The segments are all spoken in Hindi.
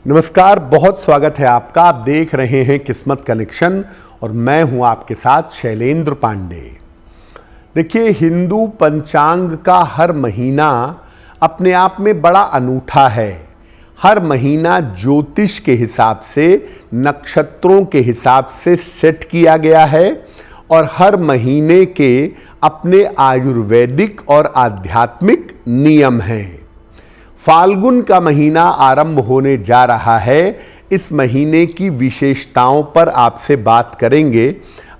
नमस्कार, बहुत स्वागत है आपका। आप देख रहे हैं किस्मत कनेक्शन और मैं हूं आपके साथ शैलेंद्र पांडे। देखिए, हिंदू पंचांग का हर महीना अपने आप में बड़ा अनूठा है। हर महीना ज्योतिष के हिसाब से, नक्षत्रों के हिसाब से सेट किया गया है और हर महीने के अपने आयुर्वेदिक और आध्यात्मिक नियम हैं। फाल्गुन का महीना आरंभ होने जा रहा है। इस महीने की विशेषताओं पर आपसे बात करेंगे।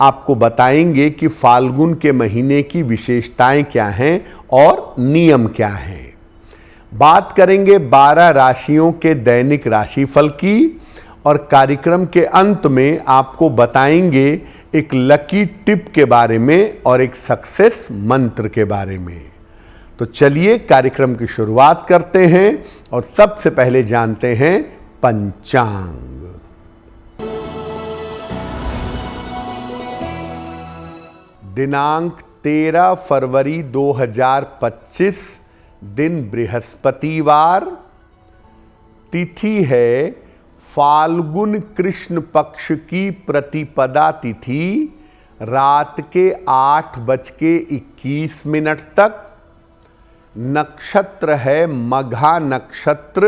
आपको बताएंगे कि फाल्गुन के महीने की विशेषताएं क्या हैं और नियम क्या हैं। बात करेंगे 12 राशियों के दैनिक राशिफल की और कार्यक्रम के अंत में आपको बताएंगे एक लकी टिप के बारे में और एक सक्सेस मंत्र के बारे में। तो चलिए कार्यक्रम की शुरुआत करते हैं और सबसे पहले जानते हैं पंचांग। दिनांक 13 फरवरी 2025, दिन बृहस्पतिवार, तिथि है फाल्गुन कृष्ण पक्ष की प्रतिपदा तिथि, रात के 8:21 तक। नक्षत्र है मघा नक्षत्र,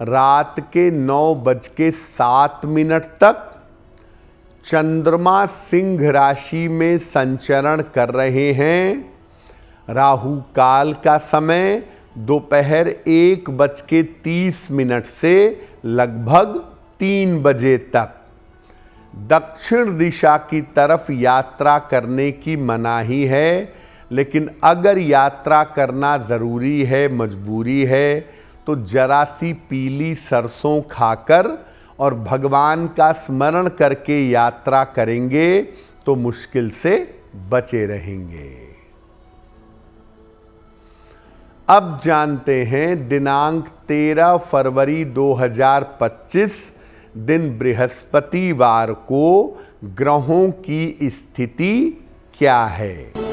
रात के 9:07 तक। चंद्रमा सिंह राशि में संचरण कर रहे हैं। राहु काल का समय दोपहर 1:30 से लगभग 3 बजे तक। दक्षिण दिशा की तरफ यात्रा करने की मनाही है, लेकिन अगर यात्रा करना ज़रूरी है, मजबूरी है, तो जरा सी पीली सरसों खाकर और भगवान का स्मरण करके यात्रा करेंगे तो मुश्किल से बचे रहेंगे। अब जानते हैं दिनांक 13 फरवरी 2025, दिन बृहस्पतिवार को ग्रहों की स्थिति क्या है।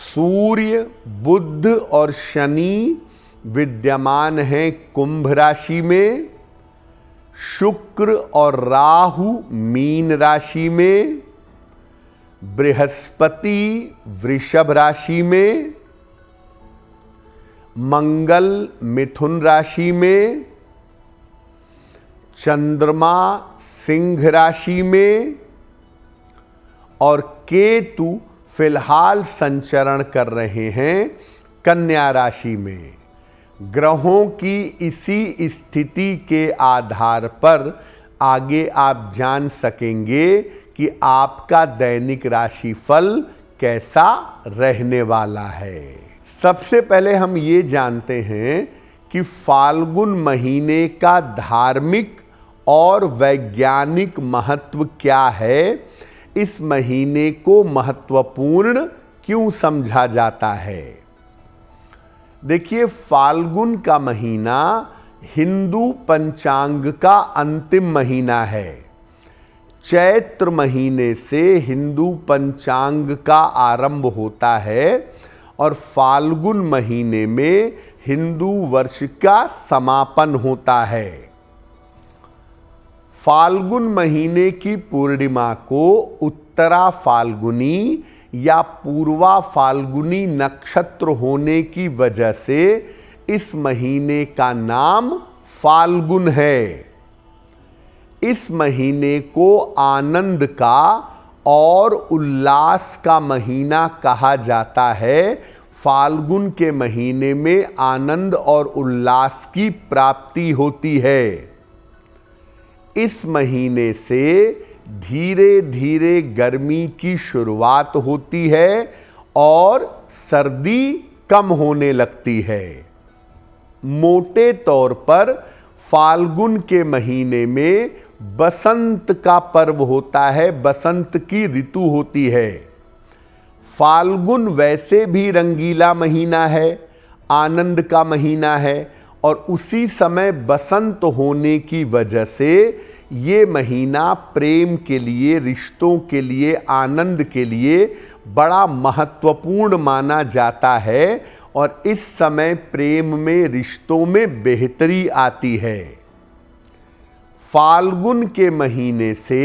सूर्य, बुध और शनि विद्यमान हैं कुंभ राशि में। शुक्र और राहु मीन राशि में। बृहस्पति वृषभ राशि में। मंगल मिथुन राशि में। चंद्रमा सिंह राशि में और केतु फिलहाल संचरण कर रहे हैं कन्या राशि में। ग्रहों की इसी स्थिति के आधार पर आगे आप जान सकेंगे कि आपका दैनिक राशिफल कैसा रहने वाला है। सबसे पहले हम ये जानते हैं कि फाल्गुन महीने का धार्मिक और वैज्ञानिक महत्व क्या है। इस महीने को महत्वपूर्ण क्यों समझा जाता है। देखिए, फाल्गुन का महीना हिंदू पंचांग का अंतिम महीना है। चैत्र महीने से हिंदू पंचांग का आरंभ होता है और फाल्गुन महीने में हिंदू वर्ष का समापन होता है। फाल्गुन महीने की पूर्णिमा को उत्तरा फाल्गुनी या पूर्वा फाल्गुनी नक्षत्र होने की वजह से इस महीने का नाम फाल्गुन है। इस महीने को आनंद का और उल्लास का महीना कहा जाता है। फाल्गुन के महीने में आनंद और उल्लास की प्राप्ति होती है। इस महीने से धीरे धीरे गर्मी की शुरुआत होती है और सर्दी कम होने लगती है। मोटे तौर पर फाल्गुन के महीने में बसंत का पर्व होता है, बसंत की ऋतु होती है। फाल्गुन वैसे भी रंगीला महीना है, आनंद का महीना है और उसी समय बसंत होने की वजह से ये महीना प्रेम के लिए, रिश्तों के लिए, आनंद के लिए बड़ा महत्वपूर्ण माना जाता है और इस समय प्रेम में, रिश्तों में बेहतरी आती है। फाल्गुन के महीने से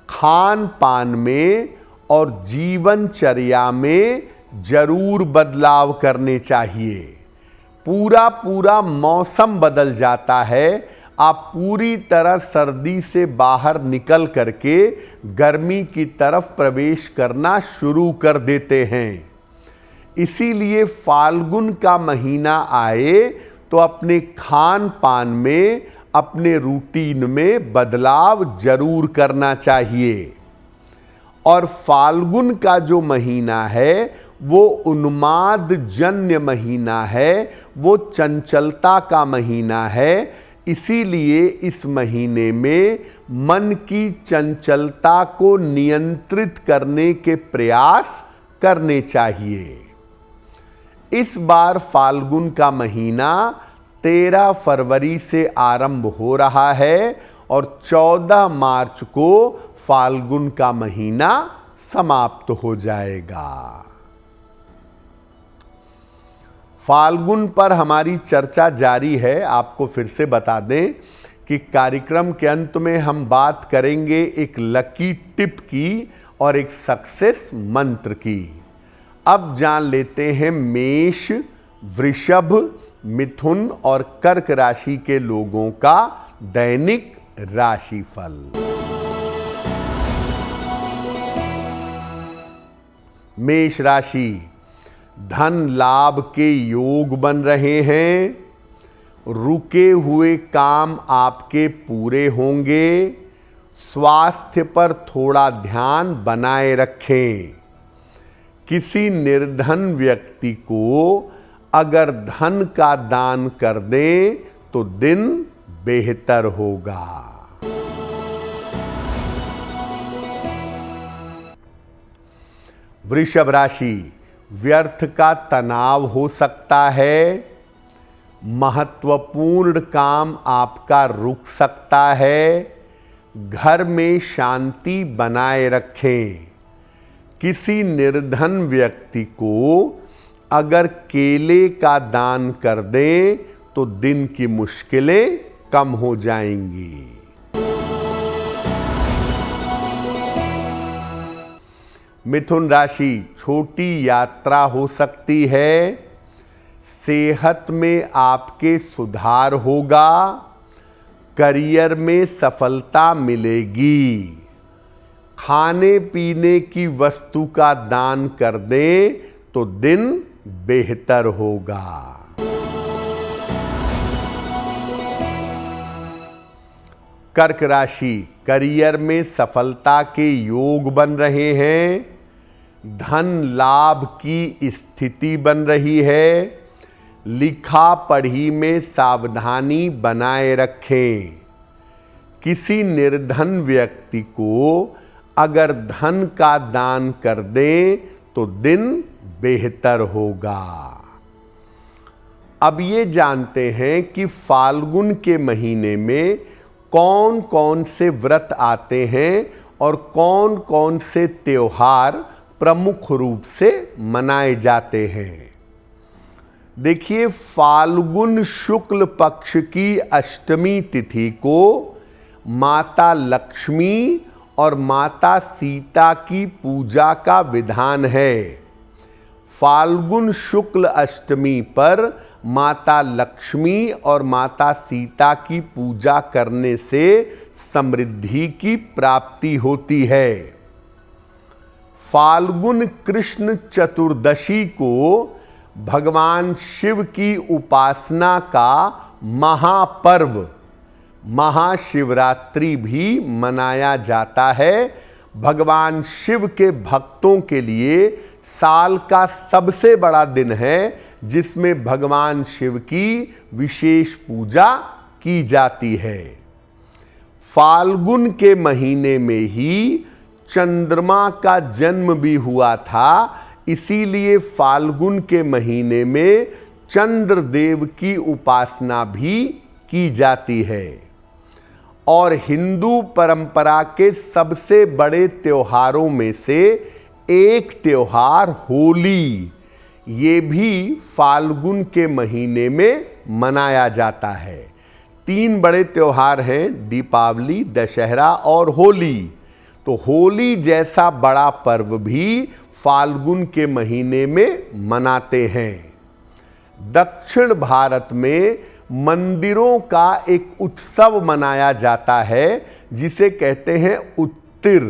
खान पान में और जीवनचर्या में जरूर बदलाव करने चाहिए। पूरा मौसम बदल जाता है। आप पूरी तरह सर्दी से बाहर निकल करके गर्मी की तरफ प्रवेश करना शुरू कर देते हैं। इसीलिए फाल्गुन का महीना आए तो अपने खान पान में, अपने रूटीन में बदलाव जरूर करना चाहिए। और फाल्गुन का जो महीना है वो उन्माद जन्य महीना है, वो चंचलता का महीना है। इसीलिए इस महीने में मन की चंचलता को नियंत्रित करने के प्रयास करने चाहिए। इस बार फाल्गुन का महीना 13 फरवरी से आरंभ हो रहा है और 14 मार्च को फाल्गुन का महीना समाप्त हो जाएगा। फाल्गुन पर हमारी चर्चा जारी है। आपको फिर से बता दें कि कार्यक्रम के अंत में हम बात करेंगे एक लकी टिप की और एक सक्सेस मंत्र की। अब जान लेते हैं मेष, वृषभ, मिथुन और कर्क राशि के लोगों का दैनिक राशिफल। मेष राशि, धन लाभ के योग बन रहे हैं। रुके हुए काम आपके पूरे होंगे। स्वास्थ्य पर थोड़ा ध्यान बनाए रखें। किसी निर्धन व्यक्ति को अगर धन का दान कर दें तो दिन बेहतर होगा। वृषभ राशि, व्यर्थ का तनाव हो सकता है। महत्वपूर्ण काम आपका रुक सकता है। घर में शांति बनाए रखें। किसी निर्धन व्यक्ति को अगर केले का दान कर दें तो दिन की मुश्किलें कम हो जाएंगी। मिथुन राशि, छोटी यात्रा हो सकती है। सेहत में आपके सुधार होगा। करियर में सफलता मिलेगी। खाने पीने की वस्तु का दान कर दें तो दिन बेहतर होगा। कर्क राशि, करियर में सफलता के योग बन रहे हैं। धन लाभ की स्थिति बन रही है। लिखा पढ़ी में सावधानी बनाए रखें। किसी निर्धन व्यक्ति को अगर धन का दान कर दें तो दिन बेहतर होगा। अब ये जानते हैं कि फाल्गुन के महीने में कौन कौन से व्रत आते हैं और कौन कौन से त्योहार प्रमुख रूप से मनाए जाते हैं। देखिए, फाल्गुन शुक्ल पक्ष की अष्टमी तिथि को माता लक्ष्मी और माता सीता की पूजा का विधान है। फाल्गुन शुक्ल अष्टमी पर माता लक्ष्मी और माता सीता की पूजा करने से समृद्धि की प्राप्ति होती है। फाल्गुन कृष्ण चतुर्दशी को भगवान शिव की उपासना का महापर्व महाशिवरात्रि भी मनाया जाता है। भगवान शिव के भक्तों के लिए साल का सबसे बड़ा दिन है जिसमें भगवान शिव की विशेष पूजा की जाती है। फाल्गुन के महीने में ही चंद्रमा का जन्म भी हुआ था, इसीलिए फाल्गुन के महीने में चंद्रदेव की उपासना भी की जाती है। और हिंदू परंपरा के सबसे बड़े त्योहारों में से एक त्योहार होली, ये भी फाल्गुन के महीने में मनाया जाता है। 3 बड़े त्योहार हैं, दीपावली, दशहरा और होली। तो होली जैसा बड़ा पर्व भी फाल्गुन के महीने में मनाते हैं। दक्षिण भारत में मंदिरों का एक उत्सव मनाया जाता है जिसे कहते हैं उत्तिर।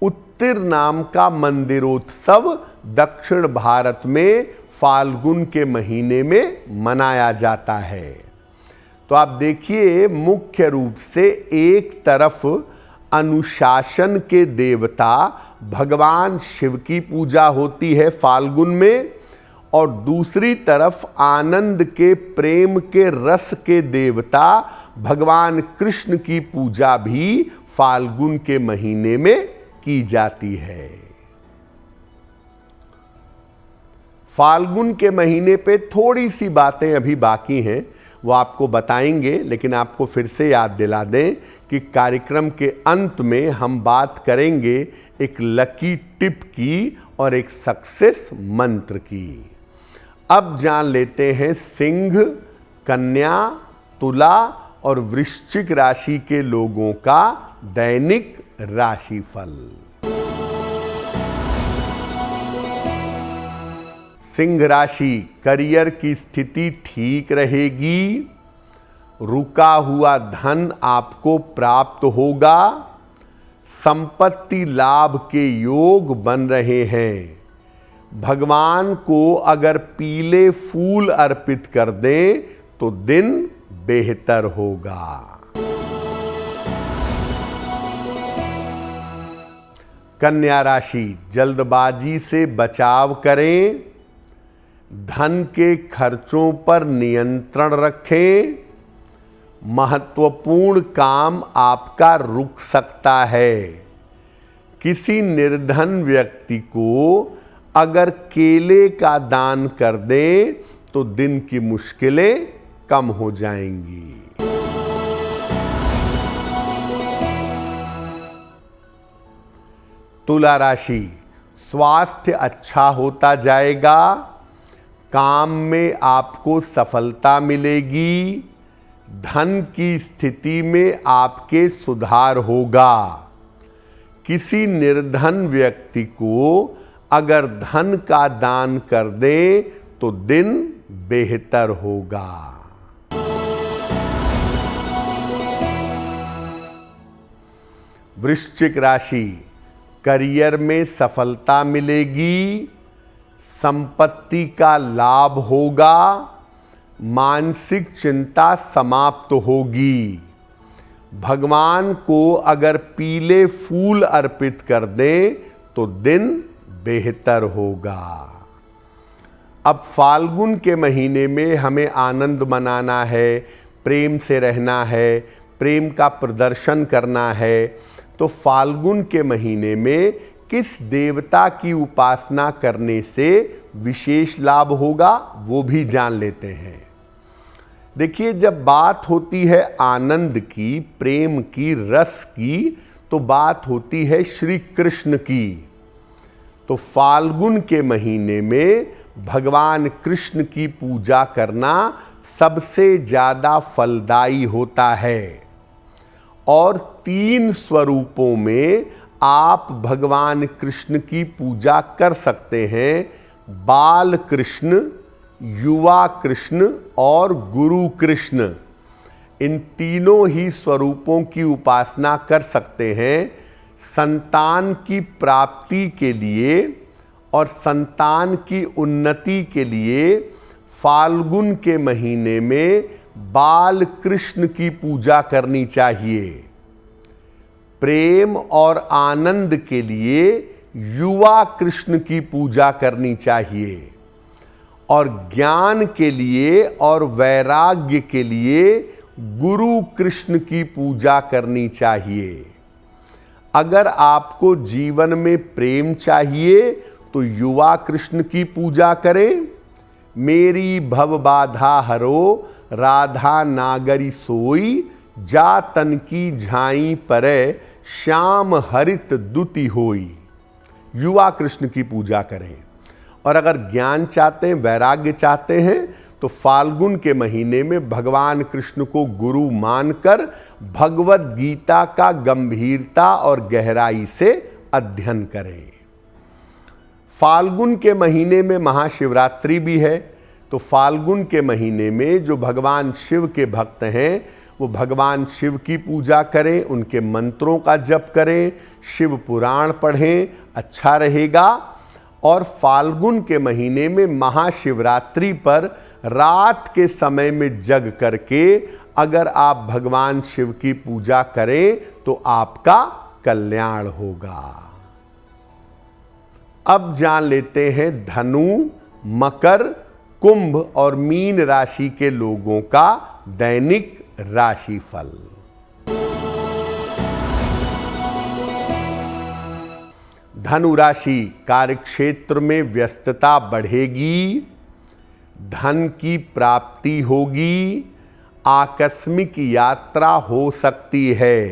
उत्तिर नाम का मंदिरोत्सव दक्षिण भारत में फाल्गुन के महीने में मनाया जाता है। तो आप देखिए, मुख्य रूप से एक तरफ अनुशासन के देवता भगवान शिव की पूजा होती है फाल्गुन में, और दूसरी तरफ आनंद के, प्रेम के, रस के देवता भगवान कृष्ण की पूजा भी फाल्गुन के महीने में की जाती है। फाल्गुन के महीने पे थोड़ी सी बातें अभी बाकी हैं, वो आपको बताएंगे, लेकिन आपको फिर से याद दिला दें कि कार्यक्रम के अंत में हम बात करेंगे एक लकी टिप की और एक सक्सेस मंत्र की। अब जान लेते हैं सिंह, कन्या, तुला और वृश्चिक राशि के लोगों का दैनिक राशिफल। सिंह राशि, करियर की स्थिति ठीक रहेगी। रुका हुआ धन आपको प्राप्त होगा। संपत्ति लाभ के योग बन रहे हैं। भगवान को अगर पीले फूल अर्पित कर दें तो दिन बेहतर होगा। कन्या राशि, जल्दबाजी से बचाव करें। धन के खर्चों पर नियंत्रण रखें। महत्वपूर्ण काम आपका रुक सकता है। किसी निर्धन व्यक्ति को अगर केले का दान कर दें तो दिन की मुश्किलें कम हो जाएंगी। तुला राशि, स्वास्थ्य अच्छा होता जाएगा। काम में आपको सफलता मिलेगी। धन की स्थिति में आपके सुधार होगा। किसी निर्धन व्यक्ति को अगर धन का दान कर दें तो दिन बेहतर होगा। वृश्चिक राशि, करियर में सफलता मिलेगी। संपत्ति का लाभ होगा। मानसिक चिंता समाप्त होगी। भगवान को अगर पीले फूल अर्पित कर दें तो दिन बेहतर होगा। अब फाल्गुन के महीने में हमें आनंद मनाना है, प्रेम से रहना है, प्रेम का प्रदर्शन करना है। तो फाल्गुन के महीने में किस देवता की उपासना करने से विशेष लाभ होगा वो भी जान लेते हैं। देखिए, जब बात होती है आनंद की, प्रेम की, रस की, तो बात होती है श्री कृष्ण की। तो फाल्गुन के महीने में भगवान कृष्ण की पूजा करना सबसे ज़्यादा फलदायी होता है। और 3 स्वरूपों में आप भगवान कृष्ण की पूजा कर सकते हैं। बाल कृष्ण, युवा कृष्ण और गुरु कृष्ण। इन तीनों ही स्वरूपों की उपासना कर सकते हैं। संतान की प्राप्ति के लिए और संतान की उन्नति के लिए फाल्गुन के महीने में बाल कृष्ण की पूजा करनी चाहिए। प्रेम और आनंद के लिए युवा कृष्ण की पूजा करनी चाहिए। और ज्ञान के लिए और वैराग्य के लिए गुरु कृष्ण की पूजा करनी चाहिए। अगर आपको जीवन में प्रेम चाहिए तो युवा कृष्ण की पूजा करें। मेरी भव बाधा हरो, राधा नागरी सोई, जा तन की झाई परे, श्याम हरित दुति होई। युवा कृष्ण की पूजा करें। और अगर ज्ञान चाहते हैं, वैराग्य चाहते हैं, तो फाल्गुन के महीने में भगवान कृष्ण को गुरु मानकर भगवत गीता का गंभीरता और गहराई से अध्ययन करें। फाल्गुन के महीने में महाशिवरात्रि भी है, तो फाल्गुन के महीने में जो भगवान शिव के भक्त हैं वो भगवान शिव की पूजा करें, उनके मंत्रों का जप करें, शिव पुराण पढ़ें, अच्छा रहेगा। और फाल्गुन के महीने में महाशिवरात्रि पर रात के समय में जग करके अगर आप भगवान शिव की पूजा करें तो आपका कल्याण होगा। अब जान लेते हैं धनु, मकर, कुंभ और मीन राशि के लोगों का दैनिक राशिफल। धनु राशि, कार्यक्षेत्र में व्यस्तता बढ़ेगी, धन की प्राप्ति होगी, आकस्मिक यात्रा हो सकती है।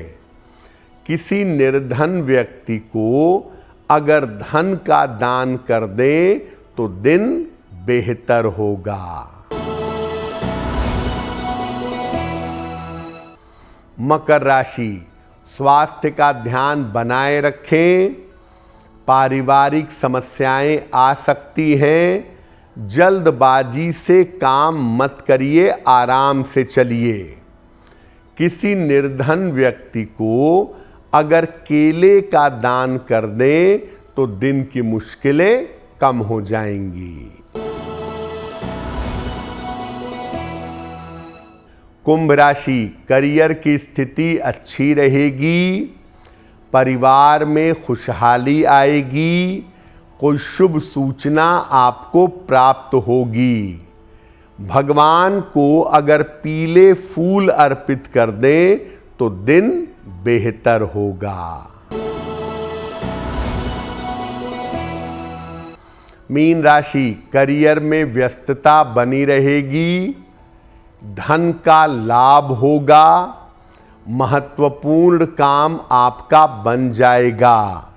किसी निर्धन व्यक्ति को अगर धन का दान कर दें तो दिन बेहतर होगा। मकर राशि, स्वास्थ्य का ध्यान बनाए रखें, पारिवारिक समस्याएं आ सकती हैं, जल्दबाजी से काम मत करिए, आराम से चलिए। किसी निर्धन व्यक्ति को अगर केले का दान कर दें तो दिन की मुश्किलें कम हो जाएंगी। कुंभ राशि, करियर की स्थिति अच्छी रहेगी, परिवार में खुशहाली आएगी, कोई शुभ सूचना आपको प्राप्त होगी। भगवान को अगर पीले फूल अर्पित कर दें तो दिन बेहतर होगा। मीन राशि, करियर में व्यस्तता बनी रहेगी, धन का लाभ होगा, महत्वपूर्ण काम आपका बन जाएगा।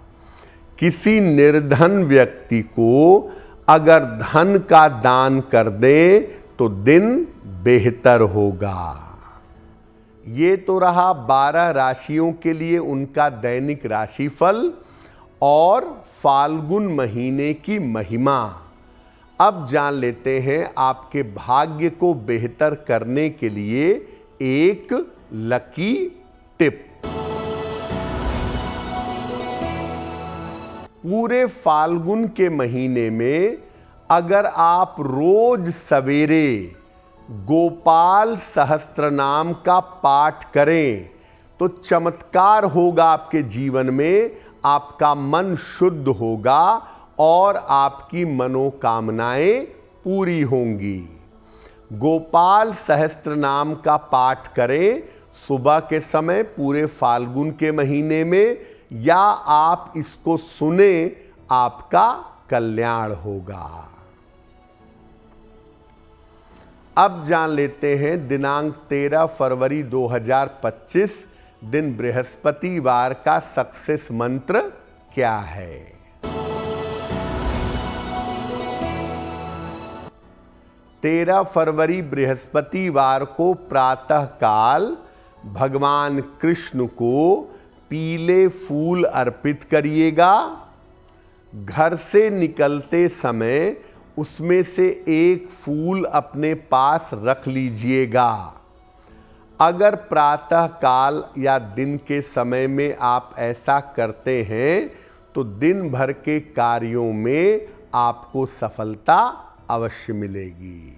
किसी निर्धन व्यक्ति को अगर धन का दान कर दे तो दिन बेहतर होगा। ये तो रहा 12 राशियों के लिए उनका दैनिक राशिफल और फाल्गुन महीने की महिमा। अब जान लेते हैं आपके भाग्य को बेहतर करने के लिए एक लकी टिप। पूरे फाल्गुन के महीने में अगर आप रोज सवेरे गोपाल सहस्त्रनाम का पाठ करें तो चमत्कार होगा आपके जीवन में, आपका मन शुद्ध होगा और आपकी मनोकामनाएं पूरी होंगी। गोपाल सहस्त्रनाम का पाठ करें सुबह के समय पूरे फाल्गुन के महीने में, या आप इसको सुने, आपका कल्याण होगा। अब जान लेते हैं दिनांक 13 फरवरी 2025 दिन बृहस्पतिवार का सक्सेस मंत्र क्या है। 13 फरवरी बृहस्पतिवार को प्रातः काल भगवान कृष्ण को पीले फूल अर्पित करिएगा। घर से निकलते समय उसमें से एक फूल अपने पास रख लीजिएगा। अगर प्रातः काल या दिन के समय में आप ऐसा करते हैं तो दिन भर के कार्यों में आपको सफलता अवश्य मिलेगी।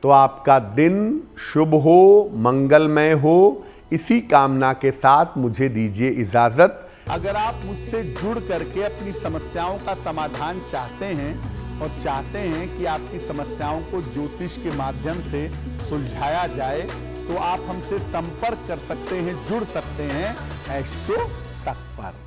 तो आपका दिन शुभ हो, मंगलमय हो, इसी कामना के साथ मुझे दीजिए इजाजत। अगर आप मुझसे जुड़ करके अपनी समस्याओं का समाधान चाहते हैं और चाहते हैं कि आपकी समस्याओं को ज्योतिष के माध्यम से सुलझाया जाए तो आप हमसे संपर्क कर सकते हैं, जुड़ सकते हैं एस्ट्रो तक पर।